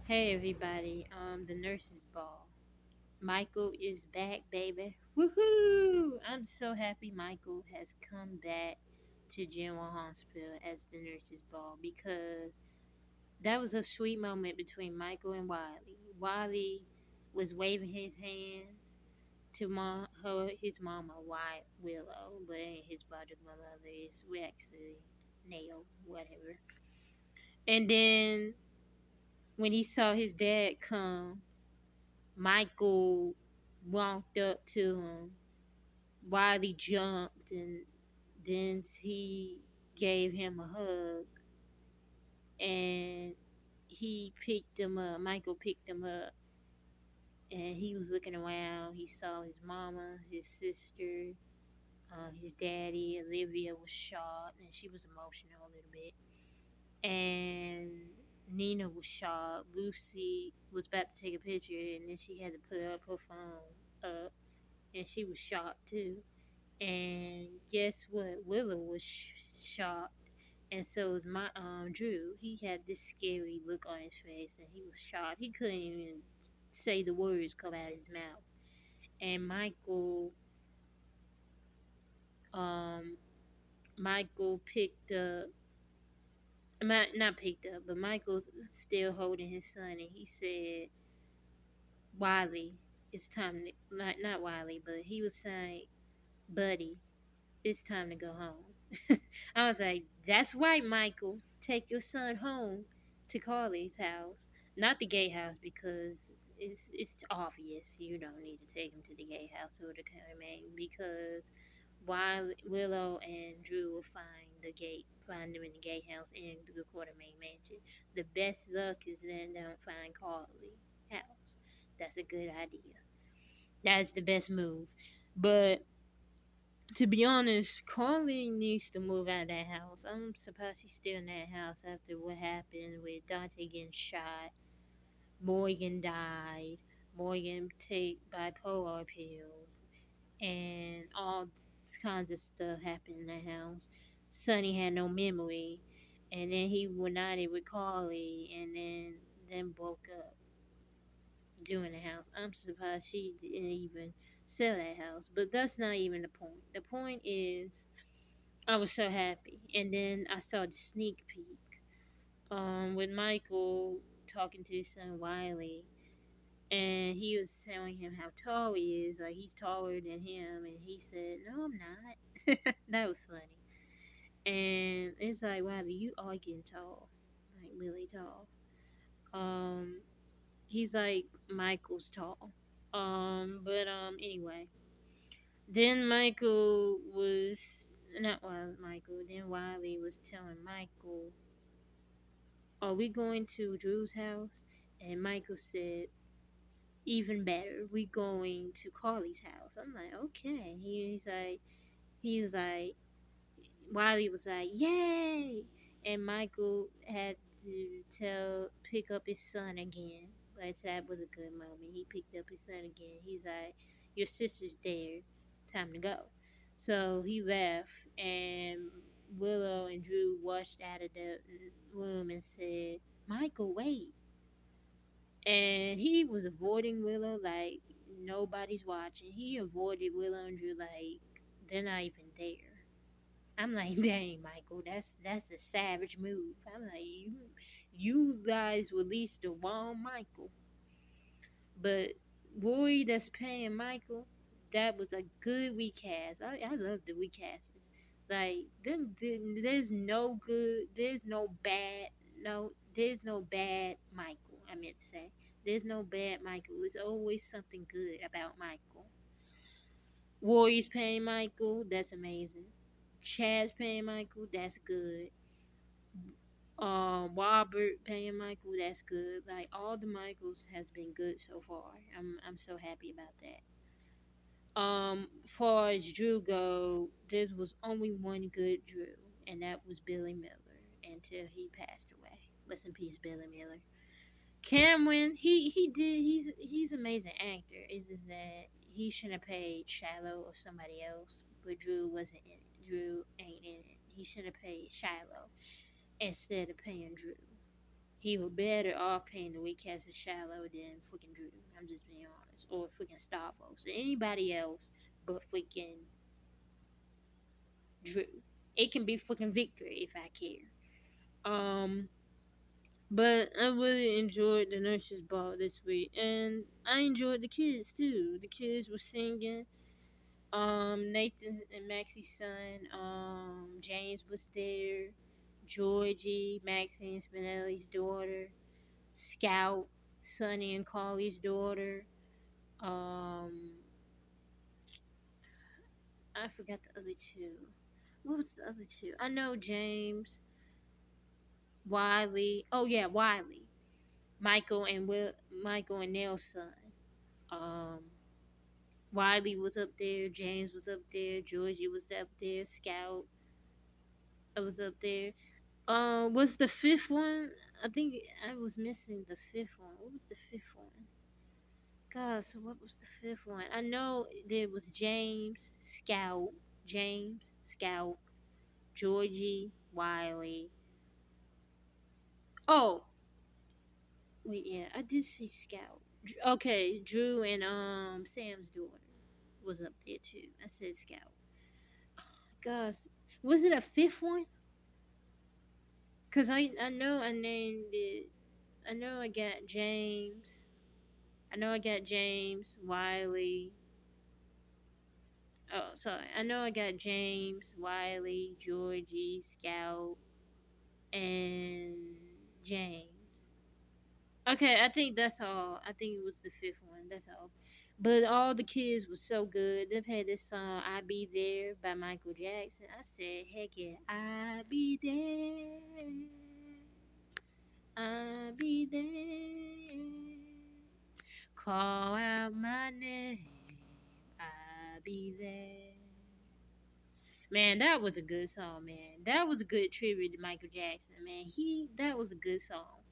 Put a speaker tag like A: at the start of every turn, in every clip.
A: Hey everybody, the nurse's ball. Michael is back, baby. Woohoo! I'm so happy Michael has come back to General Hospital as the nurse's ball because that was a sweet moment between Michael and Wiley. Wiley was waving his hands to his mama, White Willow, but his biological mother is actually Nail, whatever. And then when he saw his dad come, Michael walked up to him. Wiley jumped and then he gave him a hug and he picked him up. Michael picked him up and he was looking around. He saw his mama, his sister, his daddy. Olivia was shocked and she was emotional a little bit. And Nina was shocked. Lucy was about to take a picture and then she had to put up her phone up and she was shocked too. And guess what? Willow was shocked, and so was my Drew. He had this scary look on his face, and he was shocked. He couldn't even say the words come out of his mouth. And um, Michael picked up, not picked up, but Michael's still holding his son, and he said, "Wiley, it's time to not Wiley, but he was saying, Buddy, it's time to go home." I was like, that's right, Michael. Take your son home to Carly's house. Not the gay house because it's obvious you don't need to take him to the gay house or the Main because while Willow and Drew will find them in the gay house and the Quartermain mansion. The best luck is then they don't find Carly house. That's a good idea. That's the best move. But to be honest, Carly needs to move out of that house. I'm surprised she's still in that house after what happened with Dante getting shot, Morgan died, Morgan take bipolar pills, and all kinds of stuff happened in that house. Sonny had no memory, and then he reunited with Carly, and then broke up doing the house. I'm surprised she didn't even sell that house, but that's not even the point. The point is I was so happy. And then I saw the sneak peek with Michael talking to his son Wiley, and he was telling him how tall he is, like he's taller than him, and he said, "No, I'm not." That was funny. And it's like, Wiley, you are getting tall, like really tall. Um, he's like Michael's tall. Anyway, then Michael was not Michael. Then Wiley was telling Michael, "Are we going to Drew's house?" And Michael said, "Even better, we going to Carly's house." I'm like, "Okay." He was like, Wiley was like, "Yay!" And Michael had to pick up his son again. But that was a good moment. He picked up his son again. He's like, "Your sister's there. Time to go." So he left, and Willow and Drew watched out of the room and said, "Michael, wait." And he was avoiding Willow like nobody's watching. He avoided Willow and Drew like they're not even there. I'm like, dang, Michael, that's a savage move. I'm like, you guys released the wrong Michael, but Roy that's paying Michael, that was a good recast. I love the recasts. Like, there's no good, there's no bad Michael. I meant to say, there's no bad Michael. There's always something good about Michael. Warriors paying Michael, that's amazing. Chaz paying Michael, that's good. Robert paying Michael, that's good. Like all the Michaels has been good so far. I'm so happy about that. Far as Drew go, there was only one good Drew, and that was Billy Miller until he passed away. Rest in peace, Billy Miller. Cameron, he's an amazing actor. It's just that he shouldn't have paid Shiloh or somebody else, but Drew wasn't in it. Drew ain't in it. He should have paid Shiloh instead of paying Drew. He was better off playing the weak cast of Shallow than freaking Drew. I'm just being honest. Or freaking Starbucks. Or anybody else but freaking Drew. It can be freaking Victory if I care. Um, but I really enjoyed the nurses ball this week, and I enjoyed the kids too. The kids were singing. Nathan and Maxie's son. James was there. Georgie, Maxie and Spinelli's daughter. Scout, Sonny and Carly's daughter. Um, I forgot the other two. What was the other two? I know James, Wiley. Oh yeah, Wiley. Michael and Nelson. Um, Wiley was up there. James was up there. Georgie was up there. Scout was up there. Was the fifth one? I think I was missing the fifth one. What was the fifth one? God, so what was the fifth one? I know there was James, Scout, Georgie, Wiley. Oh, wait, yeah, I did say Scout. Okay, Drew and Sam's daughter was up there too. I said Scout. Gosh, was it a fifth one? Cause I know I named it. I know I got James. I know I got James, Wiley. Oh, sorry. I know I got James, Wiley, Georgie, Scout, and James. Okay, I think that's all. I think it was the fifth one. That's all. But all the kids was so good. They've had this song "I Be There" by Michael Jackson. I said, "Heck yeah, I be there, I be there." Call out my name, I be there. Man, that was a good song, man. That was a good tribute to Michael Jackson, man. That was a good song.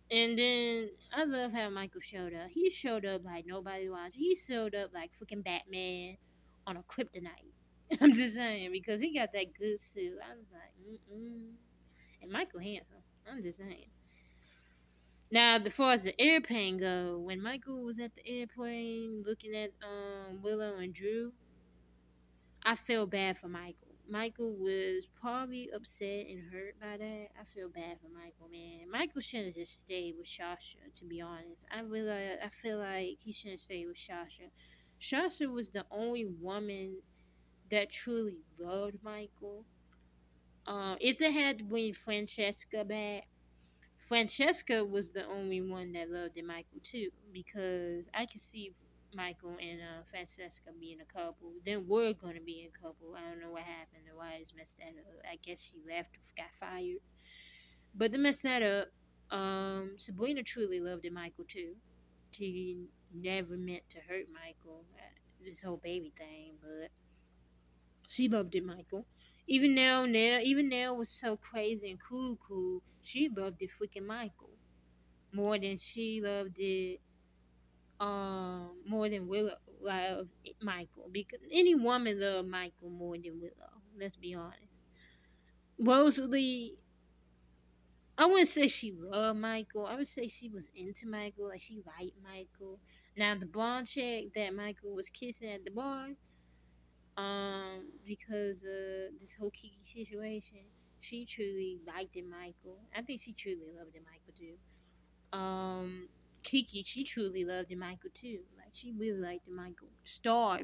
A: And then I love how Michael showed up. He showed up like nobody watched. He showed up like freaking Batman on a kryptonite. I'm just saying because he got that good suit. I was like, mm. And Michael handsome. I'm just saying. Now, as far as the airplane go, when Michael was at the airplane looking at Willow and Drew, I feel bad for Michael. Michael was probably upset and hurt by that. I feel bad for Michael, man. Michael shouldn't have just stayed with Sasha, to be honest. I feel like he shouldn't stay with Sasha. Sasha was the only woman that truly loved Michael. If they had to bring Francesca back, Francesca was the only one that loved Michael too, because I could see Michael and Francesca being a couple. Then we're gonna be a couple. I don't know what happened. The wires messed that up. I guess she left, got fired. But they messed that up. Sabrina truly loved Michael too. She never meant to hurt Michael. This whole baby thing, but she loved Michael. Even Nell was so crazy and cool. She loved it freaking Michael more than she loved it more than Willow loved Michael, because any woman loved Michael more than Willow, let's be honest. Rosalie, I wouldn't say she loved Michael. I would say she was into Michael, like she liked Michael. Now the blonde chick that Michael was kissing at the bar, because of this whole Kiki situation, she truly liked Michael. I think she truly loved Michael too. Kiki, she truly loved Michael too. Like she really liked Michael. Star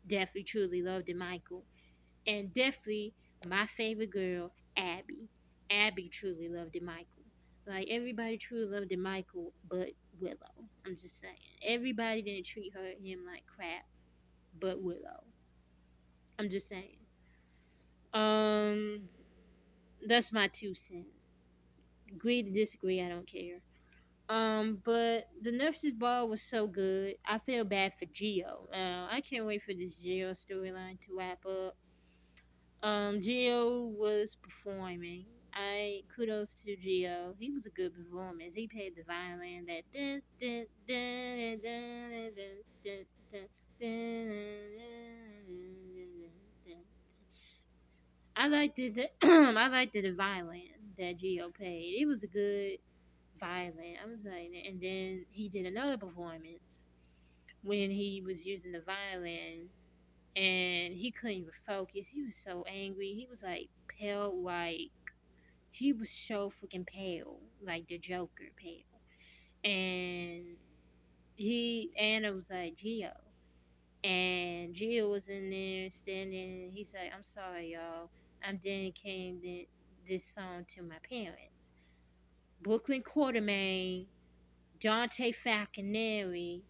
A: definitely truly loved Michael. And definitely my favorite girl, Abby. Abby truly loved Michael. Like everybody truly loved Michael but Willow. I'm just saying. Everybody didn't treat him like crap but Willow. I'm just saying. Um that's my 2 cents. Agree to disagree, I don't care. But the nurses ball was so good. I feel bad for Geo. I can't wait for this Geo storyline to wrap up. Geo was performing. I kudos to Geo. He was a good performance. He played the violin that. I liked it. I liked the violin. that Gio played. It was a good violin. I was like, and then he did another performance when he was using the violin, and he couldn't even focus. He was so angry. He was like pale, like he was so freaking pale, like the Joker pale. And Anna was like, Gio. And Gio was in there standing. He's like, I'm sorry, y'all. I'm dedicating this song to my parents. Brooklyn Quartermain, Dante Falconeri,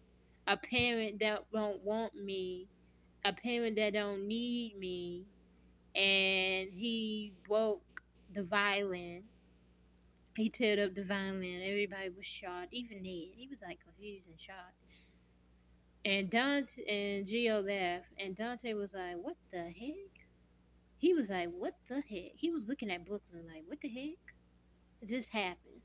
A: a parent that don't want me, a parent that don't need me, and he broke the violin. He teared up the violin. Everybody was shocked. Even Ned, he was like confused and shocked. And Dante and Gio laughed, and Dante was like, "What the heck?" He was like, "What the heck?" He was looking at Brooklyn like, "What the heck?" It just happened.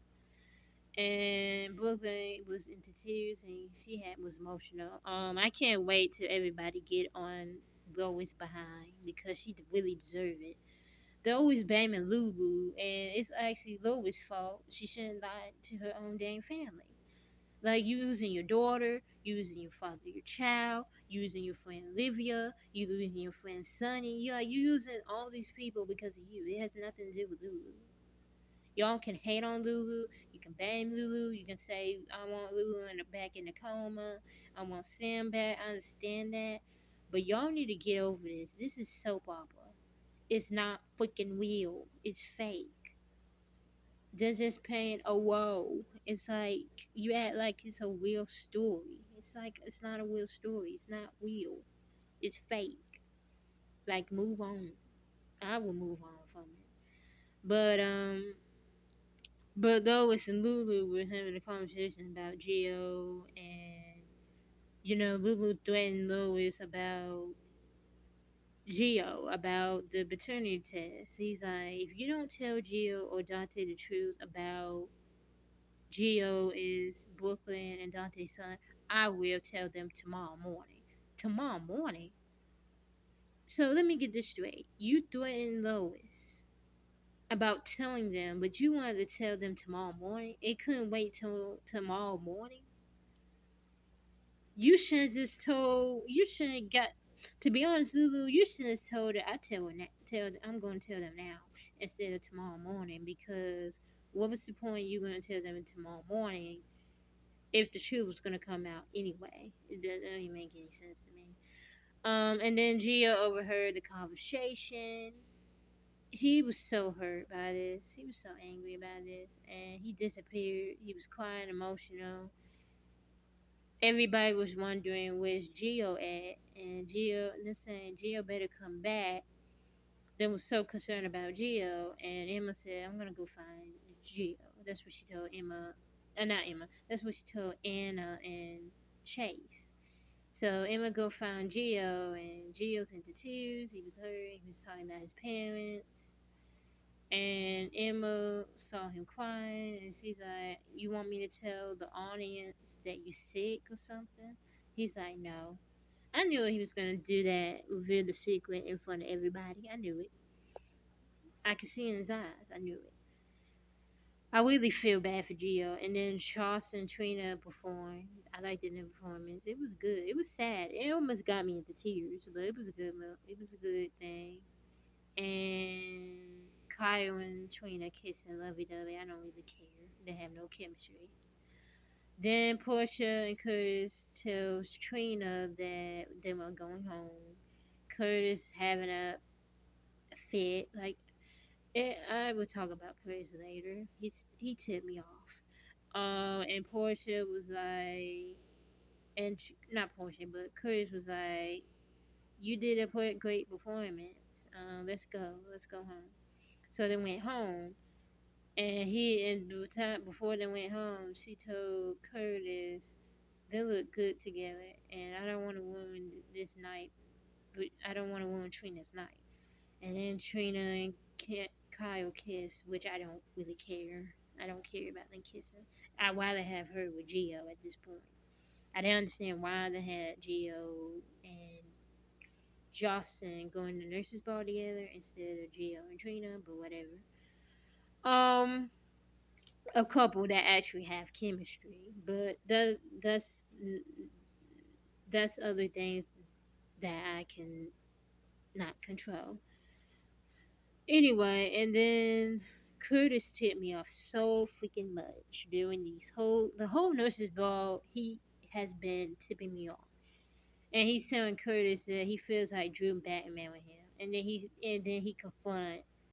A: And Brooklyn was into tears, and she was emotional. I can't wait till everybody get on Lois behind because she really deserve it. They're always blaming Lulu, and it's actually Lois' fault. She shouldn't lie to her own dang family. Like you losing your daughter, you losing your father, your child, you losing your friend Olivia, you losing your friend Sonny. You using all these people because of you. It has nothing to do with Lulu. Y'all can hate on Lulu. You can blame Lulu. You can say, I want Lulu back in the coma. I want Sam back. I understand that. But y'all need to get over this. This is soap opera. It's not freaking real. It's fake. They're just paying a woe. It's like you act like it's a real story. It's like it's not a real story. It's not real. It's fake. Like move on. I will move on from it. But though it's in Lulu, we're having a conversation about Geo, and Lulu threatened Lois about Geo, about the paternity test. He's like, if you don't tell Geo or Dante the truth about Geo is Brooklyn and Dante's son, I will tell them tomorrow morning. Tomorrow morning? So let me get this straight. You threatened Lois about telling them, but you wanted to tell them tomorrow morning? It couldn't wait till tomorrow morning? You should have just told. You should have got. To be honest, Lulu, you should have told her. I'm going to tell them now instead of tomorrow morning, because what was the point you going to tell them tomorrow morning if the truth was going to come out anyway? It doesn't even make any sense to me. And then Gia overheard the conversation. He was so hurt by this. He was so angry about this, and he disappeared. He was crying, emotional. Everybody was wondering where's Geo at, and Geo better come back. They was so concerned about Geo, and Emma said, "I'm gonna go find Geo." That's what she told Emma, not Emma. That's what she told Anna and Chase. So Emma go find Geo, and Geo's into tears. He was hurt. He was talking about his parents. And Emma saw him crying, and she's like, "You want me to tell the audience that you sick or something?" He's like, "No." I knew he was gonna do that, reveal the secret in front of everybody. I knew it. I could see in his eyes. I knew it. I really feel bad for Gio. And then Charles and Trina performed. I liked their performance. It was good. It was sad. It almost got me into tears, but it was a good. It was a good thing. And Kyle and Trina kissing lovey-dovey. I don't really care. They have no chemistry. Then Portia and Curtis tells Trina that they were going home. Curtis having a fit. Like, I will talk about Curtis later. He tipped me off. And Portia was like, not Portia, but Curtis was like, "You did a great performance. Let's go. Let's go home." So they went home, and the time before they went home, she told Curtis they look good together, and I don't want to ruin this night, but I don't want to ruin Trina's night. And then Trina and Kyle kiss, which I don't really care. I don't care about them kissing. I'd rather have her with Gio at this point. I didn't understand why they had Gio and Jocelyn going to nurse's ball together instead of Gio and Trina, but whatever. Um, a couple that actually have chemistry, but that's other things that I can not control. Anyway, and then Curtis tipped me off so freaking much during the whole nurses ball. He has been tipping me off, and he's telling Curtis that he feels like Drew Batman with him, and then he confront